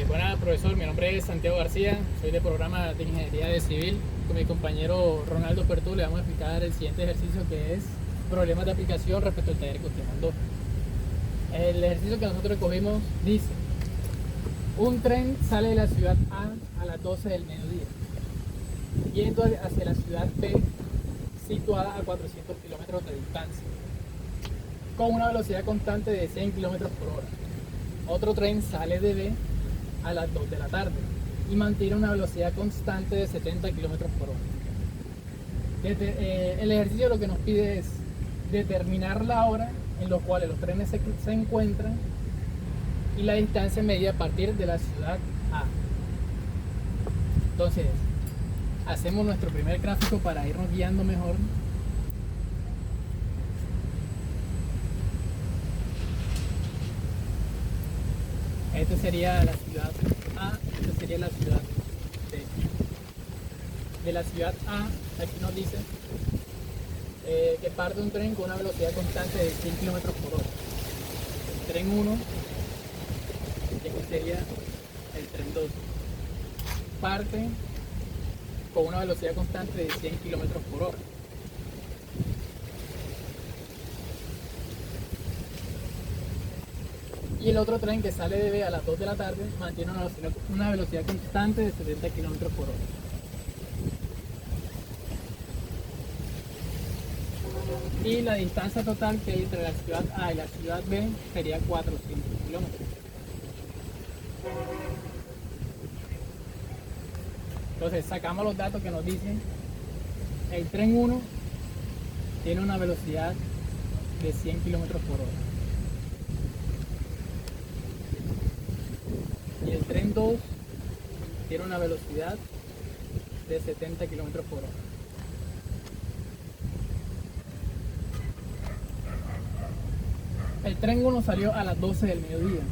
Buenas, profesor. Mi nombre es Santiago García. Soy de programa de Ingeniería de Civil. Con mi compañero Ronaldo Pertú le vamos a explicar el siguiente ejercicio, que es problemas de aplicación respecto al taller que usted mandó. El ejercicio que nosotros escogimos dice: un tren sale de la ciudad A las 12 del mediodía, yendo hacia la ciudad B, situada a 400 kilómetros de distancia, con una velocidad constante de 100 kilómetros por hora. Otro tren sale de B a las 2 de la tarde y mantiene una velocidad constante de 70 kilómetros por hora. El ejercicio lo que nos pide es determinar la hora en la cual los trenes se encuentran y la distancia medida a partir de la ciudad A. Entonces, hacemos nuestro primer gráfico para irnos guiando mejor. Esta sería la ciudad A, esta sería la ciudad B. De la ciudad A, aquí nos dice que parte un tren con una velocidad constante de 100 kilómetros por hora. El tren 1, y aquí sería el tren 2, parte con una velocidad constante de 100 kilómetros por hora. Y el otro tren que sale de B a las 2 de la tarde mantiene una velocidad constante de 70 kilómetros por hora. Y la distancia total que hay entre la ciudad A y la ciudad B sería 400 kilómetros. Entonces sacamos los datos que nos dicen: el tren 1 tiene una velocidad de 100 kilómetros por hora. Y el tren 2 tiene una velocidad de 70 kilómetros por hora. El tren 1 salió a las 12 del mediodía.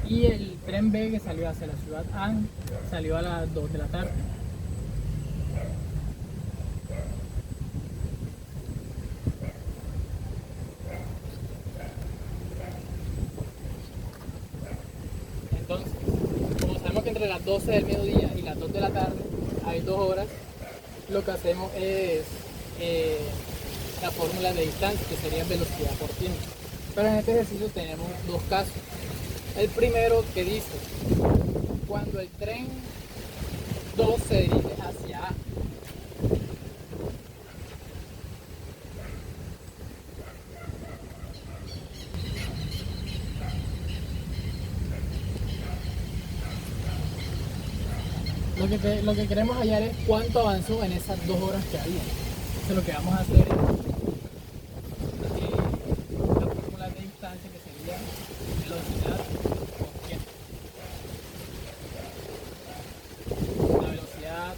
Y el tren B, que salió hacia la ciudad A, salió a las 2 de la tarde. Entonces, como sabemos que entre las 12 del mediodía y las 2 de la tarde hay 2 horas, lo que hacemos es la fórmula de distancia, que sería velocidad por tiempo. Pero en este ejercicio tenemos dos casos. El primero, que dice: cuando el tren 2 se dirige hacia A, lo que queremos hallar es cuánto avanzó en esas 2 horas que había. Entonces lo que vamos a hacer es la fórmula de distancia, que sería velocidad por tiempo. La velocidad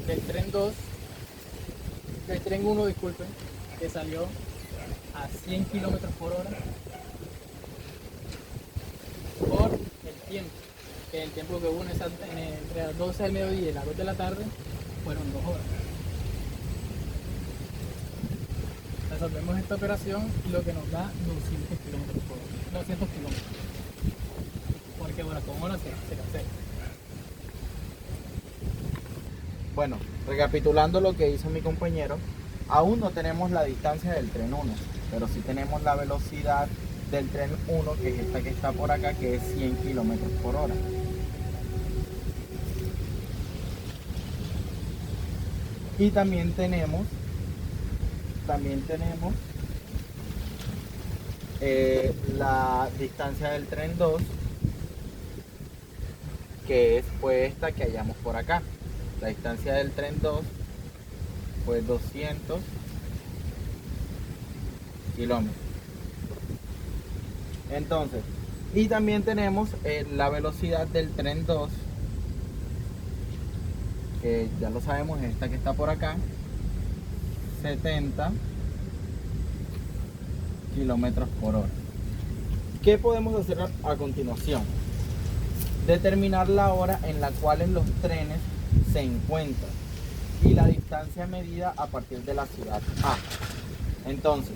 del tren 2, del tren 1, disculpen, que salió a 100 kilómetros por hora, por el tiempo. Que el tiempo que hubo entre las 12 del mediodía y las 2 de la tarde fueron 2 horas. Resolvemos esta operación y lo que nos da 200 kilómetros por hora. 200 kilómetros. Porque ahora con horas se cancela. Bueno, recapitulando lo que hizo mi compañero, aún no tenemos la distancia del tren 1, pero sí tenemos la velocidad del tren 1, que es esta que está por acá, que es 100 kilómetros por hora. Y también tenemos la distancia del tren 2, que fue esta que hallamos por acá. La distancia del tren 2 fue 200 kilómetros. Entonces, y también tenemos la velocidad del tren 2, que ya lo sabemos, es esta que está por acá, 70 kilómetros por hora. ¿Qué podemos hacer a continuación? Determinar la hora en la cual los trenes se encuentran. y la distancia medida a partir de la ciudad A. Entonces,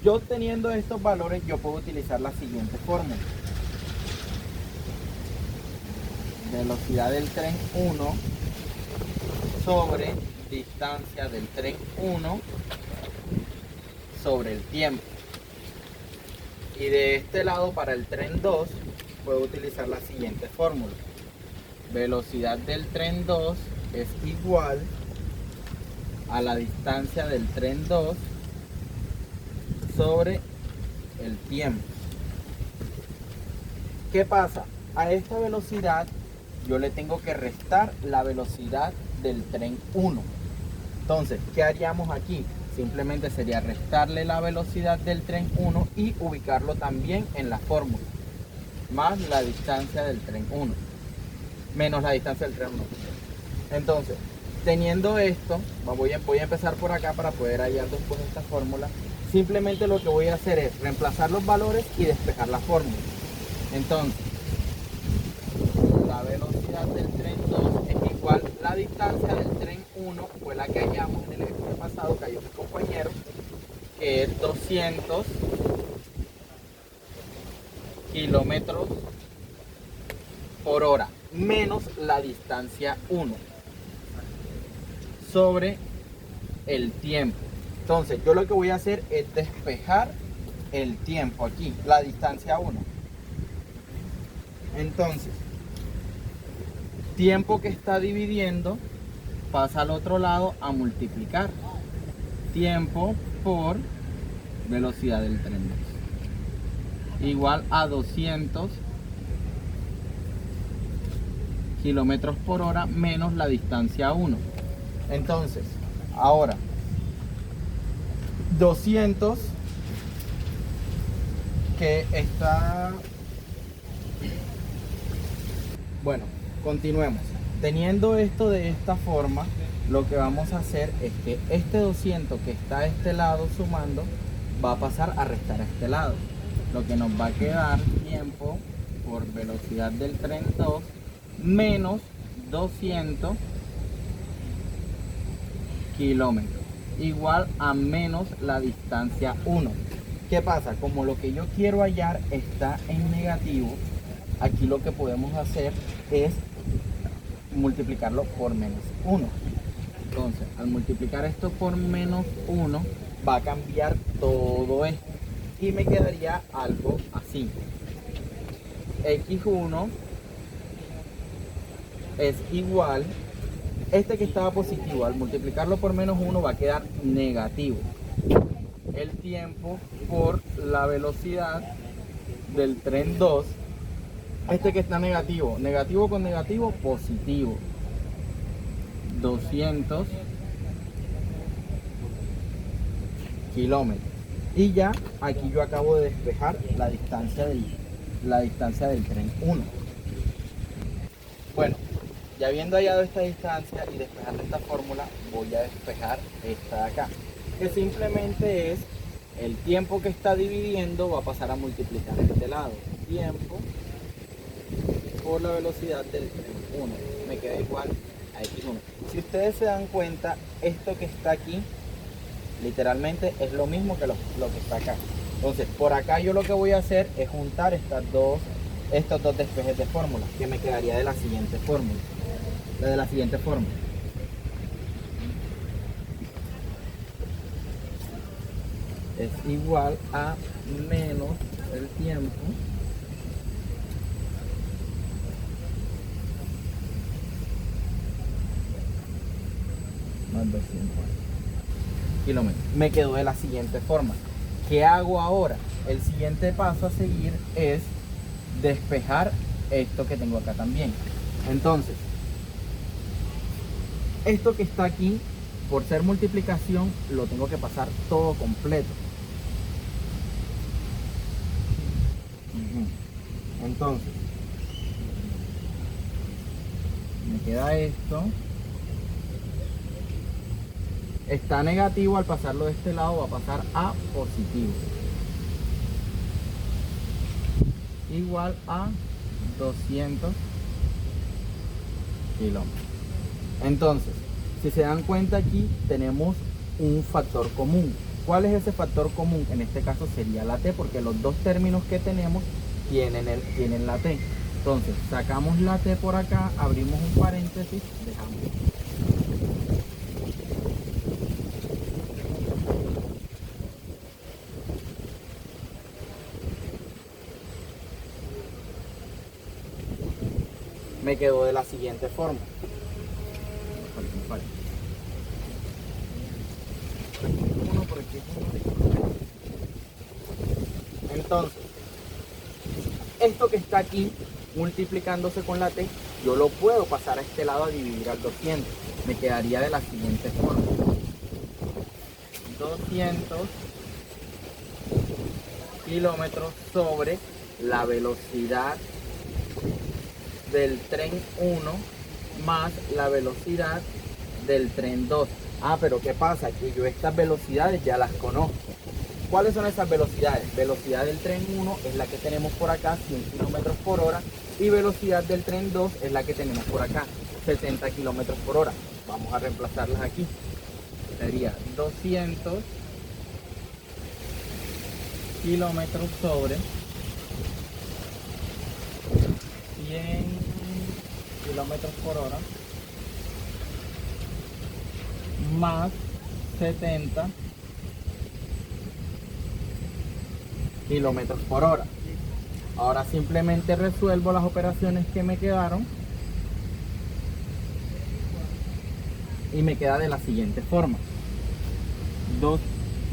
yo teniendo estos valores, yo puedo utilizar la siguiente fórmula. Velocidad del tren 1 sobre distancia del tren 1 sobre el tiempo. Y de este lado para el tren 2 puedo utilizar la siguiente fórmula. Velocidad del tren 2 es igual a la distancia del tren 2 sobre el tiempo. ¿Qué pasa? A esta velocidad yo le tengo que restar la velocidad del tren 1. Entonces, ¿qué haríamos aquí? Simplemente sería restarle la velocidad del tren 1 y ubicarlo también en la fórmula. Más la distancia del tren 1. Menos la distancia del tren 1. Entonces, teniendo esto, voy a empezar por acá para poder hallar después esta fórmula. Simplemente lo que voy a hacer es reemplazar los valores y despejar la fórmula. Entonces, la velocidad del tren 2 es igual a la distancia del tren 1, fue la que hallamos en el ejercicio pasado que halló mi compañero, que es 200 kilómetros por hora, menos la distancia 1 sobre el tiempo. Entonces, yo lo que voy a hacer es despejar el tiempo aquí, la distancia 1. Entonces, tiempo que está dividiendo pasa al otro lado a multiplicar. Tiempo por velocidad del tren 2. Igual a 200 kilómetros por hora menos la distancia 1. Entonces, ahora 200 que está... Bueno, continuemos. Teniendo esto de esta forma, lo que vamos a hacer es que este 200 que está a este lado sumando va a pasar a restar a este lado. Lo que nos va a quedar tiempo por velocidad del tren 2 menos 200 kilómetros igual a menos la distancia 1. ¿Qué pasa? Como lo que yo quiero hallar está en negativo, aquí lo que podemos hacer es multiplicarlo por menos 1. Entonces, al multiplicar esto por menos 1, va a cambiar todo esto y me quedaría algo así. X1 es igual, este que estaba positivo, al multiplicarlo por menos 1 va a quedar negativo. El tiempo por la velocidad del tren 2, este que está negativo, negativo con negativo, positivo. 200 kilómetros. Y ya aquí yo acabo de despejar la distancia del tren 1. Bueno, ya habiendo hallado esta distancia y despejando esta fórmula, voy a despejar esta de acá, que simplemente es el tiempo que está dividiendo, va a pasar a multiplicar este lado. Tiempo por la velocidad del tren 1. Me queda igual a X1. Si ustedes se dan cuenta, esto que está aquí, literalmente es lo mismo que lo que está acá. Entonces, por acá yo lo que voy a hacer es juntar estos dos despejes de fórmula, que me quedaría de la siguiente fórmula. Es igual a menos el tiempo más 200 kilómetros. Me quedó de la siguiente forma. ¿Qué hago ahora? El siguiente paso a seguir es despejar esto que tengo acá también. Entonces, esto que está aquí, por ser multiplicación, lo tengo que pasar todo completo. Entonces, me queda esto. Está negativo, al pasarlo de este lado va a pasar a positivo. Igual a 200 kilómetros. Entonces, Si se dan cuenta, aquí tenemos un factor común. ¿Cuál es ese factor común? En este caso sería la T, porque los dos términos que tenemos tienen la T. Entonces sacamos la T por acá, abrimos un paréntesis, dejamos. Me quedó de la siguiente forma. Entonces, esto que está aquí multiplicándose con la T, yo lo puedo pasar a este lado a dividir al 200. Me quedaría de la siguiente forma. 200 kilómetros sobre la velocidad del tren 1 más la velocidad del tren 2. Ah, pero ¿qué pasa? Que yo estas velocidades ya las conozco. ¿Cuáles son esas velocidades? Velocidad del tren 1 es la que tenemos por acá, 100 kilómetros por hora. Y velocidad del tren 2 es la que tenemos por acá, 70 kilómetros por hora. Vamos a reemplazarlas aquí. Sería 200 kilómetros sobre 100 kilómetros por hora más 70 kilómetros por hora. Ahora simplemente resuelvo las operaciones que me quedaron y me queda de la siguiente forma. 2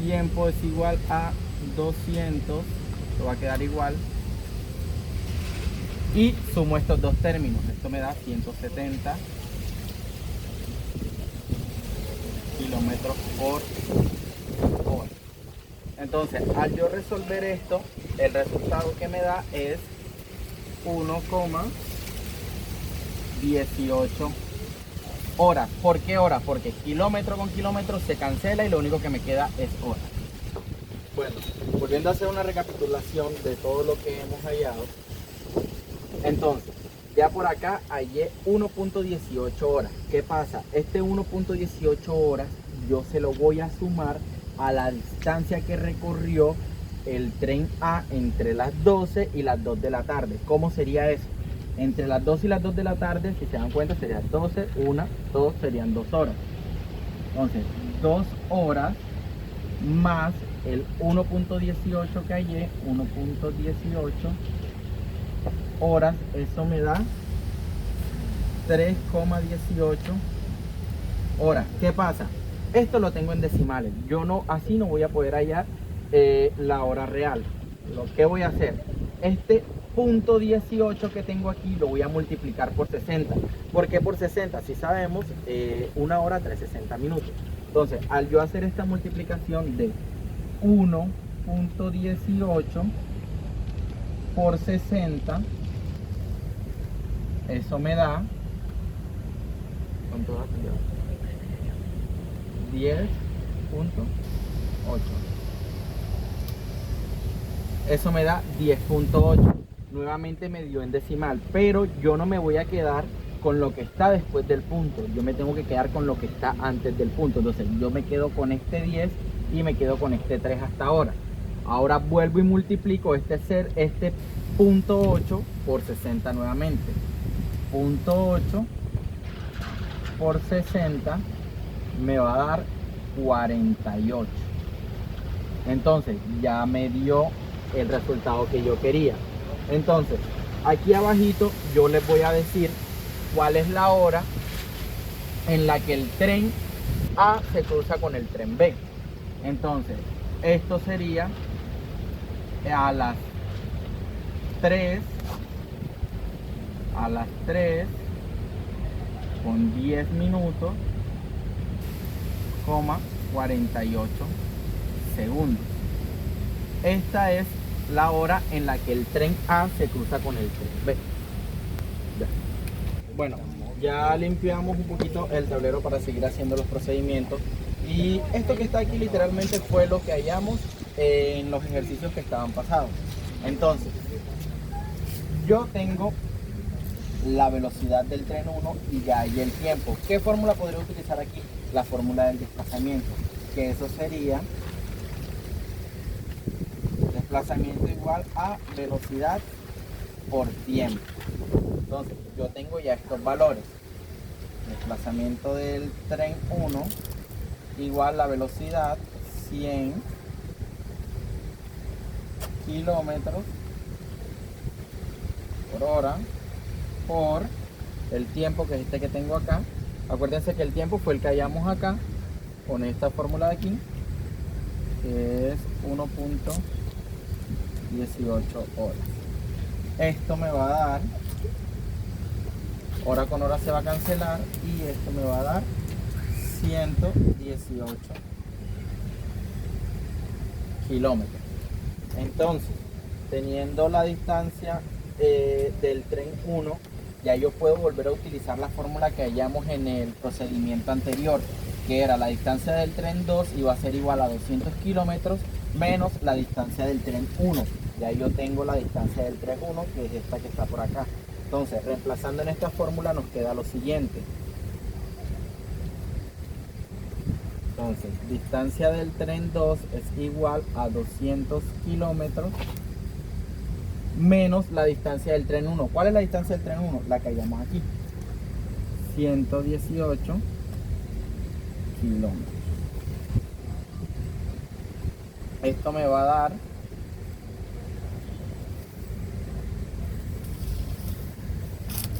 tiempo es igual a 200, esto va a quedar igual, y sumo estos dos términos, esto me da 170 kilómetros por hora. Entonces, al yo resolver esto, el resultado que me da es 1,18 horas. ¿Por qué horas? Porque kilómetro con kilómetro se cancela y lo único que me queda es hora. Bueno, volviendo a hacer una recapitulación de todo lo que hemos hallado. Entonces, ya por acá hallé 1,18 horas. ¿Qué pasa? Este 1,18 horas yo se lo voy a sumar a la distancia que recorrió el tren A entre las 12 y las 2 de la tarde. ¿Cómo sería eso? Entre las 12 y las 2 de la tarde, si se dan cuenta, sería 12, 1, 2, serían 2 horas. Entonces, 2 horas más el 1,18 que hallé, 1,18 horas, eso me da 3,18 horas. ¿Qué pasa? Esto lo tengo en decimales. Yo no, así no voy a poder hallar la hora real. Lo que voy a hacer, este punto 18 que tengo aquí lo voy a multiplicar por 60. ¿Por qué por 60? Si sabemos, 1 hora 360 minutos. Entonces, al yo hacer esta multiplicación de 1,18 por 60, eso me da, ¿cuánto da? 10,8. Eso me da 10,8. Nuevamente me dio en decimal, pero yo no me voy a quedar con lo que está después del punto. Yo me tengo que quedar con lo que está antes del punto. Entonces yo me quedo con este 10 y me quedo con este 3 hasta ahora. Ahora vuelvo y multiplico este punto 8 por 60 nuevamente. Punto 8 por 60 me va a dar 48. Entonces ya me dio el resultado que yo quería. Entonces aquí abajito yo les voy a decir cuál es la hora en la que el tren A se cruza con el tren B. Entonces esto sería a las 3 con 10 minutos, 48 segundos. Esta es la hora en la que el tren A se cruza con el tren B. Ya. Bueno, ya limpiamos un poquito el tablero para seguir haciendo los procedimientos. Y esto que está aquí literalmente fue lo que hallamos en los ejercicios que estaban pasados. Entonces, yo tengo la velocidad del tren 1 y ya hay el tiempo. ¿Qué fórmula podría utilizar aquí? La fórmula del desplazamiento, que eso sería desplazamiento igual a velocidad por tiempo. Entonces yo tengo ya estos valores. Desplazamiento del tren 1 igual la velocidad 100 kilómetros por hora por el tiempo, que es este que tengo acá. Acuérdense que el tiempo fue el que hallamos acá con esta fórmula de aquí, que es 1.18 horas. Esto me va a dar, hora con hora se va a cancelar, y esto me va a dar 118 kilómetros. Entonces, teniendo la distancia del tren 1, ya yo puedo volver a utilizar la fórmula que hallamos en el procedimiento anterior, que era la distancia del tren 2 iba a ser igual a 200 kilómetros menos la distancia del tren 1. Ya yo tengo la distancia del tren 1, que es esta que está por acá. Entonces, reemplazando en esta fórmula nos queda lo siguiente. Entonces, distancia del tren 2 es igual a 200 kilómetros menos la distancia del tren 1. ¿Cuál es la distancia del tren 1? La que hallamos aquí. 118 kilómetros. Esto me va a dar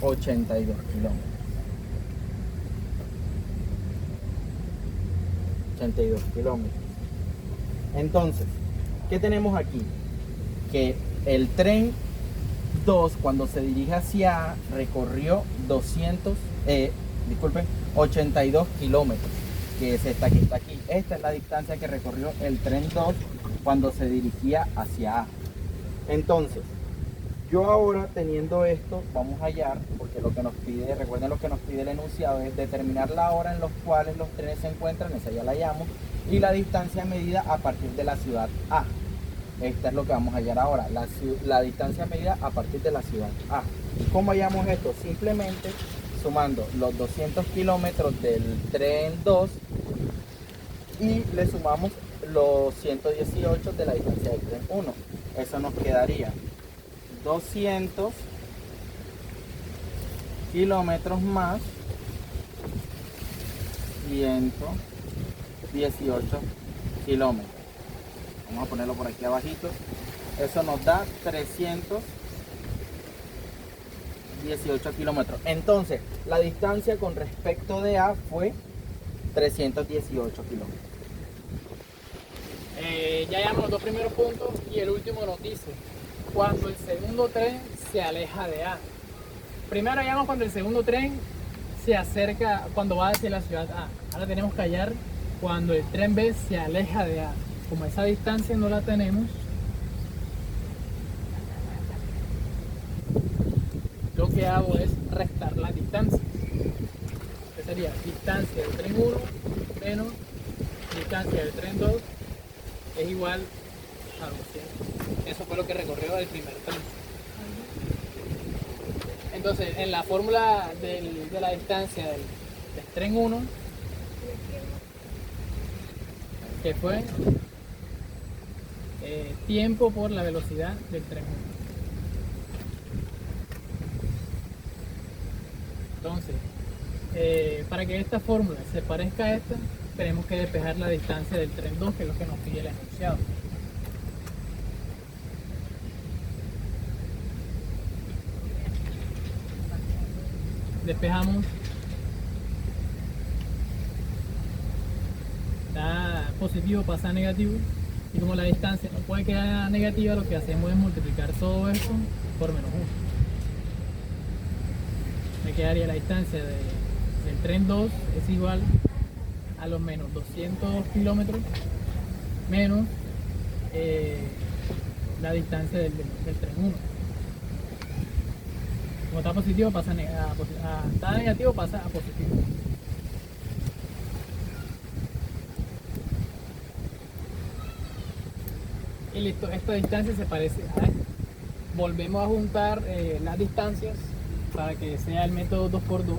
82 kilómetros. 82 kilómetros. Entonces, ¿qué tenemos aquí? Que el tren 2, cuando se dirige hacia A, recorrió 82 kilómetros, que es esta que está aquí. Esta es la distancia que recorrió el tren 2 cuando se dirigía hacia A. Entonces, yo ahora, teniendo esto, vamos a hallar, porque lo que nos pide, recuerden, lo que nos pide el enunciado es determinar la hora en los cuales los trenes se encuentran, esa ya la hallamos, y la distancia medida a partir de la ciudad A. Esta es lo que vamos a hallar ahora, la distancia medida a partir de la ciudad A. ¿Y cómo hallamos esto? Simplemente sumando los 200 kilómetros del tren 2 y le sumamos los 118 de la distancia del tren 1. Eso nos quedaría 200 kilómetros más 118 kilómetros. Vamos a ponerlo por aquí abajito. Eso nos da 318 kilómetros. Entonces, la distancia con respecto de A fue 318 kilómetros. Ya llevamos los dos primeros puntos y el último nos dice cuando el segundo tren se aleja de A. Primero hallamos cuando el segundo tren se acerca, cuando va hacia la ciudad A. Ahora tenemos que hallar cuando el tren B se aleja de A. Como esa distancia no la tenemos, lo que hago es restar las distancias. Que sería distancia del tren 1 menos distancia del tren 2 es igual a 200. Eso fue lo que recorrió el primer tren. Entonces, en la fórmula de la distancia del tren 1, que fue tiempo por la velocidad del tren 1. Entonces, para que esta fórmula se parezca a esta, tenemos que despejar la distancia del tren 2, que es lo que nos pide el enunciado. Despejamos, da positivo, pasa a negativo, y como la distancia no puede quedar negativa, lo que hacemos es multiplicar todo esto por menos 1. Me quedaría la distancia del tren 2 es igual a los menos 200 kilómetros menos la distancia del tren 1. Como está positivo pasa está negativo, pasa a positivo. Y listo, esta distancia se parece a esta. Volvemos a juntar las distancias para que sea el método 2x2,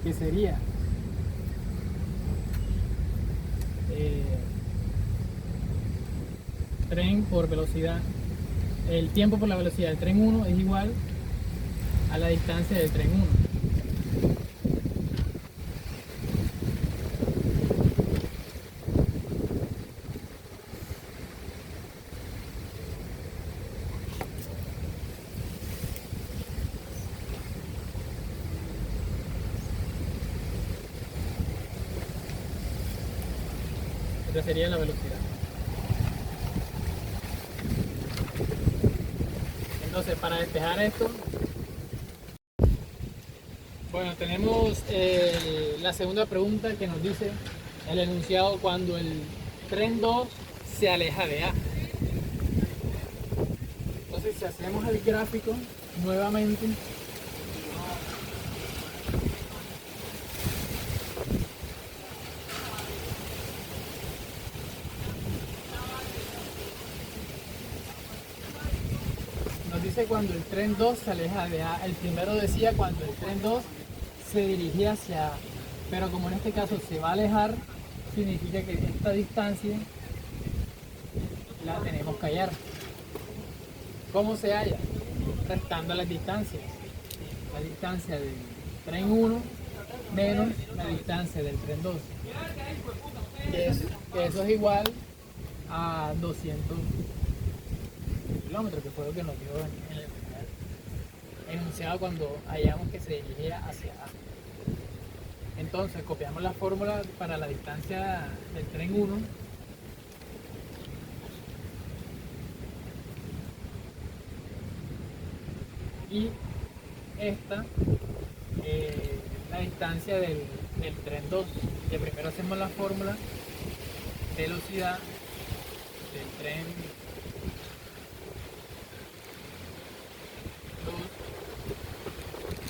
que sería tren por velocidad, el tiempo por la velocidad del tren 1 es igual a la distancia del tren 1. Esta sería la velocidad. Entonces, para despejar esto, bueno, tenemos la segunda pregunta que nos dice el enunciado cuando el tren 2 se aleja de A. Entonces, si hacemos el gráfico nuevamente, nos dice cuando el tren 2 se aleja de A. El primero decía cuando el tren 2 se dirigía hacia A, pero como en este caso se va a alejar, significa que esta distancia la tenemos que hallar. ¿Cómo se halla? Restando las distancias. La distancia del tren 1 menos la distancia del tren 2. Que eso es igual a 200 kilómetros, que fue lo que nos dio en el primer enunciado cuando hallamos que se dirigía hacia A. Entonces copiamos la fórmula para la distancia del tren 1. Y esta, la distancia del tren 2. Que primero hacemos la fórmula, velocidad del tren 2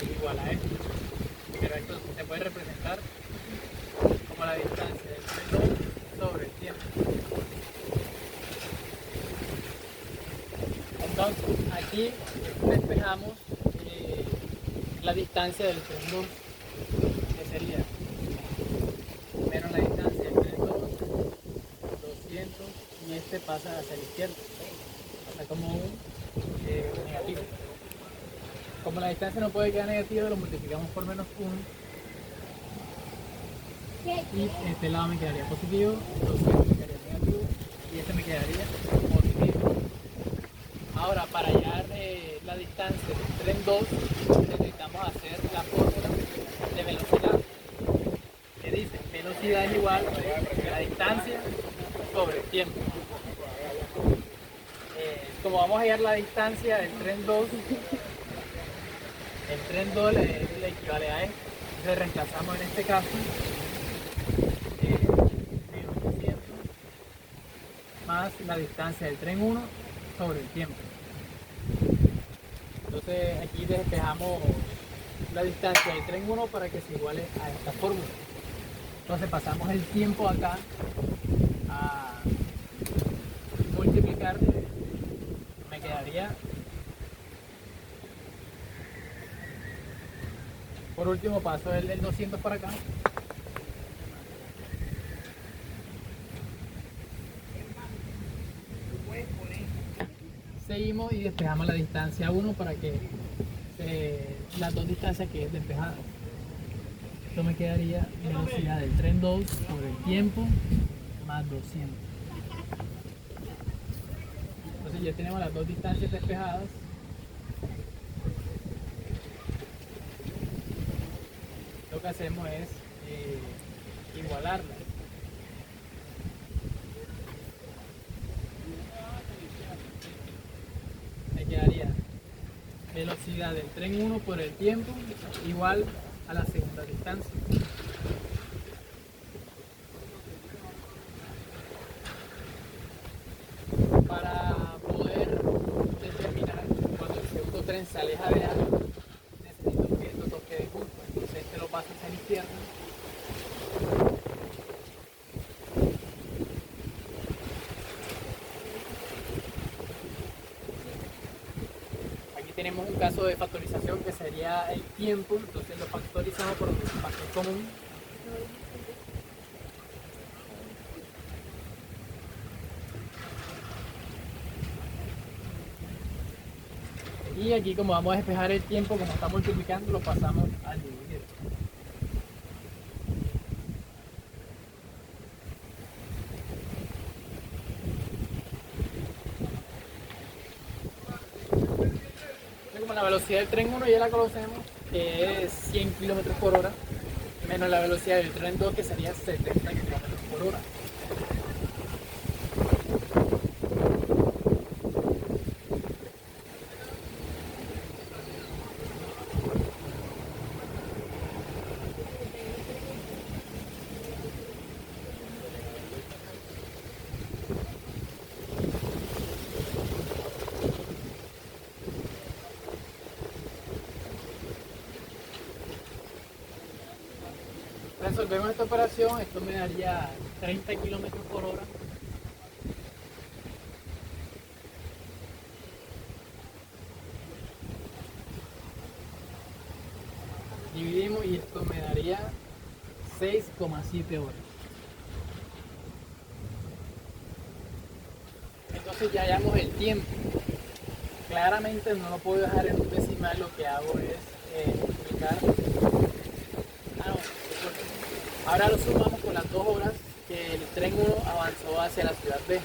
es igual a esto. Pero esto se puede representar como la distancia del tren 2 sobre el tiempo. Entonces, aquí despejamos la distancia del tren 2, que sería menos la distancia del tren 2, 200, y este pasa hacia la izquierda, pasa como un negativo. Como la distancia no puede quedar negativa, lo multiplicamos por menos 1, y este lado me quedaría positivo, 200 me quedaría negativo, y este me quedaría positivo. Ahora, para hallar la distancia del tren 2, necesitamos hacer la fórmula de velocidad, que dice velocidad es igual a la distancia sobre el tiempo. Como vamos a hallar la distancia del tren 2, el tren 2 le equivale a esto. Entonces reemplazamos en este caso menos 200 más la distancia del tren 1 sobre el tiempo. Entonces aquí despejamos la distancia del tren 1 para que se iguale a esta fórmula. Entonces pasamos el tiempo acá a multiplicar, me quedaría, por último paso el 200 para acá. Seguimos y despejamos la distancia 1 para que las dos distancias que es despejada. Esto me quedaría velocidad del tren 2 sobre el tiempo más 200. Entonces ya tenemos las dos distancias despejadas. Lo que hacemos es igualarlas. Me quedaría velocidad del tren 1 por el tiempo igual a la segunda distancia. Para poder determinar cuando el segundo tren se aleja de A, necesito que estos dos queden juntos. Entonces este lo paso hacia la izquierda. tenemos un caso de factorización que sería el tiempo, entonces lo factorizamos por un factor común. Y aquí, como vamos a despejar el tiempo, como está multiplicando, lo pasamos al dividir. Como la velocidad del tren 1 ya la conocemos, que es 100 kilómetros por hora, menos la velocidad del tren 2, que sería 70 kilómetros por hora. Resolvemos esta operación, esto me daría 30 kilómetros por hora. Dividimos y esto me daría 6,7 horas. Entonces ya hallamos el tiempo. Claramente no lo puedo dejar en un decimal, lo que hago es multiplicar. Ahora lo sumamos con las 2 horas que el tren 1 avanzó hacia la ciudad B,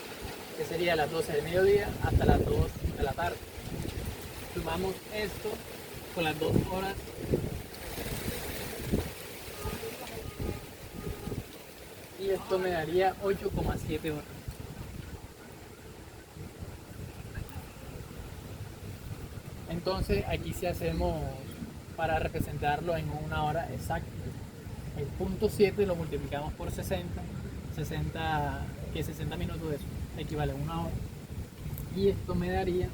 que sería las 12 del mediodía hasta las 2 de la tarde. Sumamos esto con las 2 horas. Y esto me daría 8,7 horas. Entonces aquí sí hacemos para representarlo en una hora exacta. El punto 7 lo multiplicamos por 60, 60 minutos de eso equivale a una hora. Y esto me daría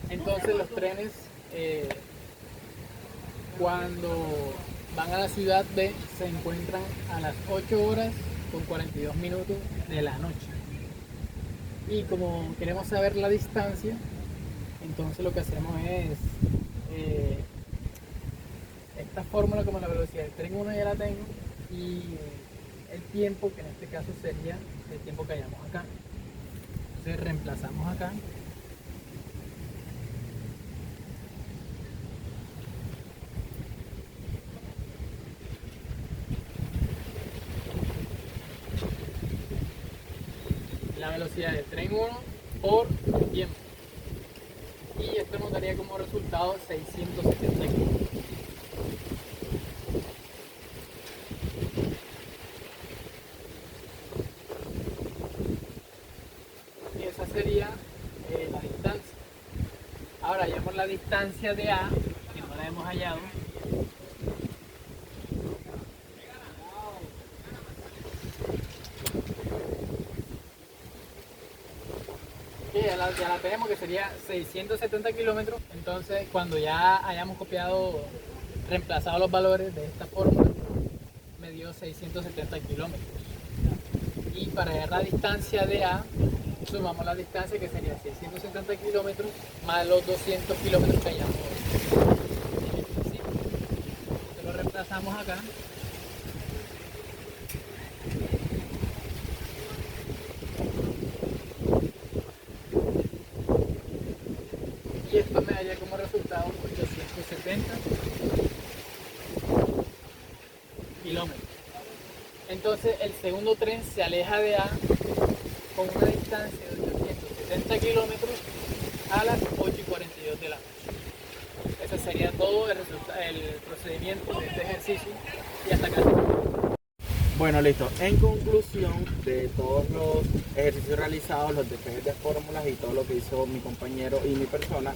entonces los trenes cuando van a la ciudad B se encuentran a las 8 horas con 42 minutos de la noche. Y como queremos saber la distancia, entonces lo que hacemos es esta fórmula, como la velocidad del tren 1 ya la tengo, y el tiempo, que en este caso sería el tiempo que hallamos acá. Entonces reemplazamos acá. La velocidad del tren 1 por tiempo. Y esto nos daría como resultado 670 kilómetros. Y esa sería la distancia. Ahora hallamos la distancia de A, que no la hemos hallado. Ya la tenemos, que sería 670 kilómetros. Entonces cuando ya hayamos copiado, reemplazado los valores de esta fórmula, me dio 670 kilómetros. Y para hallar la distancia de A, sumamos la distancia, que sería 670 kilómetros más los 200 kilómetros que hayamos. Lo reemplazamos acá. Y esto me daría como resultado 870 kilómetros. Entonces el segundo tren se aleja de A con una distancia de 870 kilómetros a las 8:42 de la noche. Ese sería todo el procedimiento de este ejercicio, y hasta acá. Bueno, listo. En conclusión de todos los ejercicios realizados, los despejes de fórmulas y todo lo que hizo mi compañero y mi persona,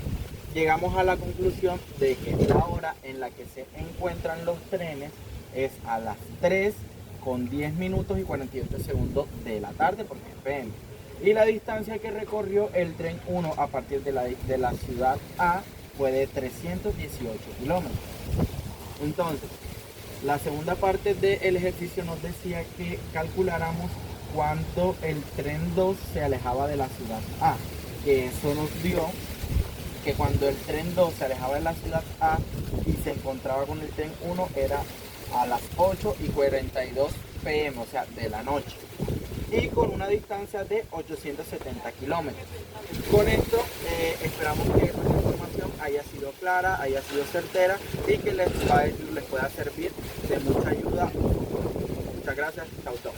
llegamos a la conclusión de que la hora en la que se encuentran los trenes es a las 3 con 10 minutos y 48 segundos de la tarde, porque es PM. Y la distancia que recorrió el tren 1 a partir de la ciudad A fue de 318 kilómetros. Entonces, la segunda parte del ejercicio nos decía que calculáramos cuánto el tren 2 se alejaba de la ciudad A, que eso nos dio que cuando el tren 2 se alejaba de la ciudad A y se encontraba con el tren 1 era a las 8:42 p.m., o sea, de la noche, y con una distancia de 870 kilómetros. Con esto esperamos que esta información haya sido clara, haya sido certera y que les pueda servir de mucha ayuda. Muchas gracias. Chau, chau.